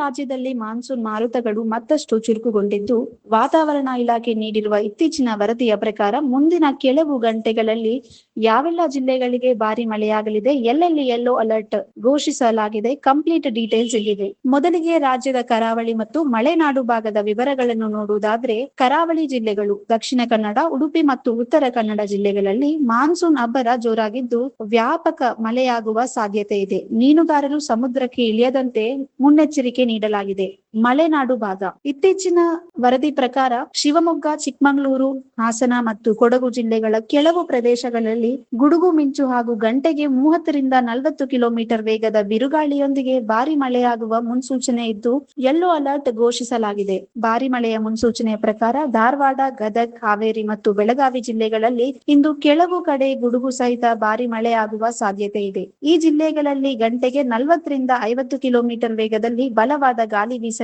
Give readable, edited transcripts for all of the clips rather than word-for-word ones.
ರಾಜ್ಯದಲ್ಲಿ ಮಾನ್ಸೂನ್ ಮಾರುತಗಳು ಮತ್ತಷ್ಟು ಚುರುಕುಗೊಂಡಿದ್ದು, ವಾತಾವರಣ ಇಲಾಖೆ ನೀಡಿರುವ ಇತ್ತೀಚಿನ ವರದಿಯ ಪ್ರಕಾರ ಮುಂದಿನ ಕೆಲವು ಗಂಟೆಗಳಲ್ಲಿ ಯಾವೆಲ್ಲ ಜಿಲ್ಲೆಗಳಿಗೆ ಭಾರಿ ಮಳೆಯಾಗಲಿದೆ, ಎಲ್ಲೆಲ್ಲಿ ಯೆಲ್ಲೋ ಅಲರ್ಟ್ ಘೋಷಿಸಲಾಗಿದೆ, ಕಂಪ್ಲೀಟ್ ಡೀಟೇಲ್ಸ್ ಇಲ್ಲಿದೆ. ಮೊದಲಿಗೆ ರಾಜ್ಯದ ಕರಾವಳಿ ಮತ್ತು ಮಲೆನಾಡು ಭಾಗದ ವಿವರಗಳನ್ನು ನೋಡುವುದಾದ್ರೆ, ಕರಾವಳಿ ಜಿಲ್ಲೆಗಳು ದಕ್ಷಿಣ ಕನ್ನಡ, ಉಡುಪಿ ಮತ್ತು ಉತ್ತರ ಕನ್ನಡ ಜಿಲ್ಲೆಗಳಲ್ಲಿ ಮಾನ್ಸೂನ್ ಅಬ್ಬರ ಜೋರಾಗಿದ್ದು, ವ್ಯಾಪಕ ಮಳೆಯಾಗುವ ಸಾಧ್ಯತೆ ಇದೆ. ಮೀನುಗಾರರು ಸಮುದ್ರಕ್ಕೆ ಇಳಿಯದಂತೆ ಮುನ್ನೆಚ್ಚರಿಕೆ ನೀಡಲಾಗಿದೆ. ಮಲೆನಾಡು ಭಾಗ ಇತ್ತೀಚಿನ ವರದಿ ಪ್ರಕಾರ ಶಿವಮೊಗ್ಗ, ಚಿಕ್ಕಮಗಳೂರು, ಹಾಸನ ಮತ್ತು ಕೊಡಗು ಜಿಲ್ಲೆಗಳ ಕೆಲವು ಪ್ರದೇಶಗಳಲ್ಲಿ ಗುಡುಗು ಮಿಂಚು ಹಾಗೂ ಗಂಟೆಗೆ 30ರಿಂದ 40 ಕಿಲೋಮೀಟರ್ ವೇಗದ ಬಿರುಗಾಳಿಯೊಂದಿಗೆ ಭಾರಿ ಮಳೆಯಾಗುವ ಮುನ್ಸೂಚನೆ ಇದ್ದು, ಯೆಲ್ಲೋ ಅಲರ್ಟ್ ಘೋಷಿಸಲಾಗಿದೆ. ಭಾರಿ ಮಳೆಯ ಮುನ್ಸೂಚನೆಯ ಪ್ರಕಾರ ಧಾರವಾಡ, ಗದಗ್, ಹಾವೇರಿ ಮತ್ತು ಬೆಳಗಾವಿ ಜಿಲ್ಲೆಗಳಲ್ಲಿ ಇಂದು ಕೆಲವು ಕಡೆ ಗುಡುಗು ಸಹಿತ ಭಾರಿ ಮಳೆಯಾಗುವ ಸಾಧ್ಯತೆ ಇದೆ. ಈ ಜಿಲ್ಲೆಗಳಲ್ಲಿ ಗಂಟೆಗೆ 40ರಿಂದ 50 ಕಿಲೋಮೀಟರ್ ವೇಗದಲ್ಲಿ ಬಲವಾದ ಗಾಳಿ ಬೀಸಲಿದೆ.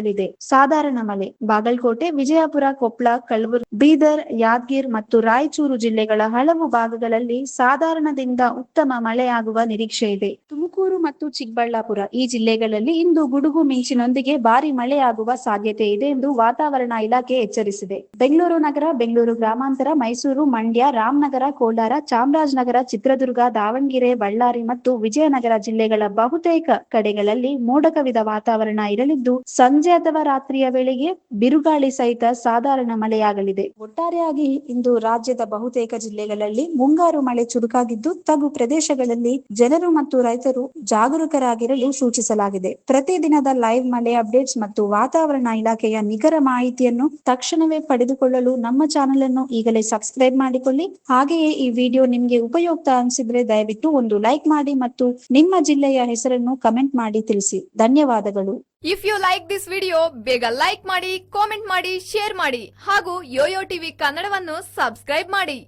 ಸಾಧಾರಣ ಮಳೆ ಬಾಗಲಕೋಟೆ, ವಿಜಯಪುರ, ಕೊಪ್ಪಳ, ಕಲಬುರಗಿ, ಬೀದರ್, ಯಾದಗಿರಿ ಮತ್ತು ರಾಯಚೂರು ಜಿಲ್ಲೆಗಳ ಹಲವು ಭಾಗಗಳಲ್ಲಿ ಸಾಧಾರಣದಿಂದ ಉತ್ತಮ ಮಳೆಯಾಗುವ ನಿರೀಕ್ಷೆ ಇದೆ. ತುಮಕೂರು ಮತ್ತು ಚಿಕ್ಕಬಳ್ಳಾಪುರ ಈ ಜಿಲ್ಲೆಗಳಲ್ಲಿ ಇಂದು ಗುಡುಗು ಮಿಂಚಿನೊಂದಿಗೆ ಭಾರಿ ಮಳೆಯಾಗುವ ಸಾಧ್ಯತೆ ಇದೆ ಎಂದು ವಾತಾವರಣ ಇಲಾಖೆ ಎಚ್ಚರಿಸಿದೆ. ಬೆಂಗಳೂರು ನಗರ, ಬೆಂಗಳೂರು ಗ್ರಾಮಾಂತರ, ಮೈಸೂರು, ಮಂಡ್ಯ, ರಾಮನಗರ, ಕೋಲಾರ, ಚಾಮರಾಜನಗರ, ಚಿತ್ರದುರ್ಗ, ದಾವಣಗೆರೆ, ಬಳ್ಳಾರಿ ಮತ್ತು ವಿಜಯನಗರ ಜಿಲ್ಲೆಗಳ ಬಹುತೇಕ ಕಡೆಗಳಲ್ಲಿ ಮೋಡ ಕವಿದ ವಾತಾವರಣ ಇರಲಿದ್ದು, ಸಂಜೆ ಅಥವಾ ರಾತ್ರಿಯ ವೇಳೆಗೆ ಬಿರುಗಾಳಿ ಸಹಿತ ಸಾಧಾರಣ ಮಳೆಯಾಗಲಿದೆ. ಒಟ್ಟಾರೆಯಾಗಿ ಇಂದು ರಾಜ್ಯದ ಬಹುತೇಕ ಜಿಲ್ಲೆಗಳಲ್ಲಿ ಮುಂಗಾರು ಮಳೆ ಚುರುಕಾಗಿದ್ದು, ತಗ್ಗು ಪ್ರದೇಶಗಳಲ್ಲಿ ಜನರು ಮತ್ತು ರೈತರು ಜಾಗರೂಕರಾಗಿರಲು ಸೂಚಿಸಲಾಗಿದೆ. ಪ್ರತಿದಿನದ ಲೈವ್ ಮಳೆ ಅಪ್ಡೇಟ್ಸ್ ಮತ್ತು ವಾತಾವರಣ ಇಲಾಖೆಯ ನಿಖರ ಮಾಹಿತಿಯನ್ನು ತಕ್ಷಣವೇ ಪಡೆದುಕೊಳ್ಳಲು ನಮ್ಮ ಚಾನೆಲ್ ಅನ್ನು ಈಗಲೇ ಸಬ್ಸ್ಕ್ರೈಬ್ ಮಾಡಿಕೊಳ್ಳಿ. ಹಾಗೆಯೇ ಈ ವಿಡಿಯೋ ನಿಮಗೆ ಉಪಯುಕ್ತ ಅನಿಸಿದ್ರೆ ದಯವಿಟ್ಟು ಒಂದು ಲೈಕ್ ಮಾಡಿ ಮತ್ತು ನಿಮ್ಮ ಜಿಲ್ಲೆಯ ಹೆಸರನ್ನು ಕಮೆಂಟ್ ಮಾಡಿ ತಿಳಿಸಿ. ಧನ್ಯವಾದಗಳು. If you like this video, ಬೇಗ ಲೈಕ್ ಮಾಡಿ, ಕಾಮೆಂಟ್ ಮಾಡಿ, ಶೇರ್ ಮಾಡಿ ಹಾಗೂ ಯೋಯೋ ಟಿವಿ ಕನ್ನಡವನ್ನು ಸಬ್ಸ್ಕ್ರೈಬ್ ಮಾಡಿ.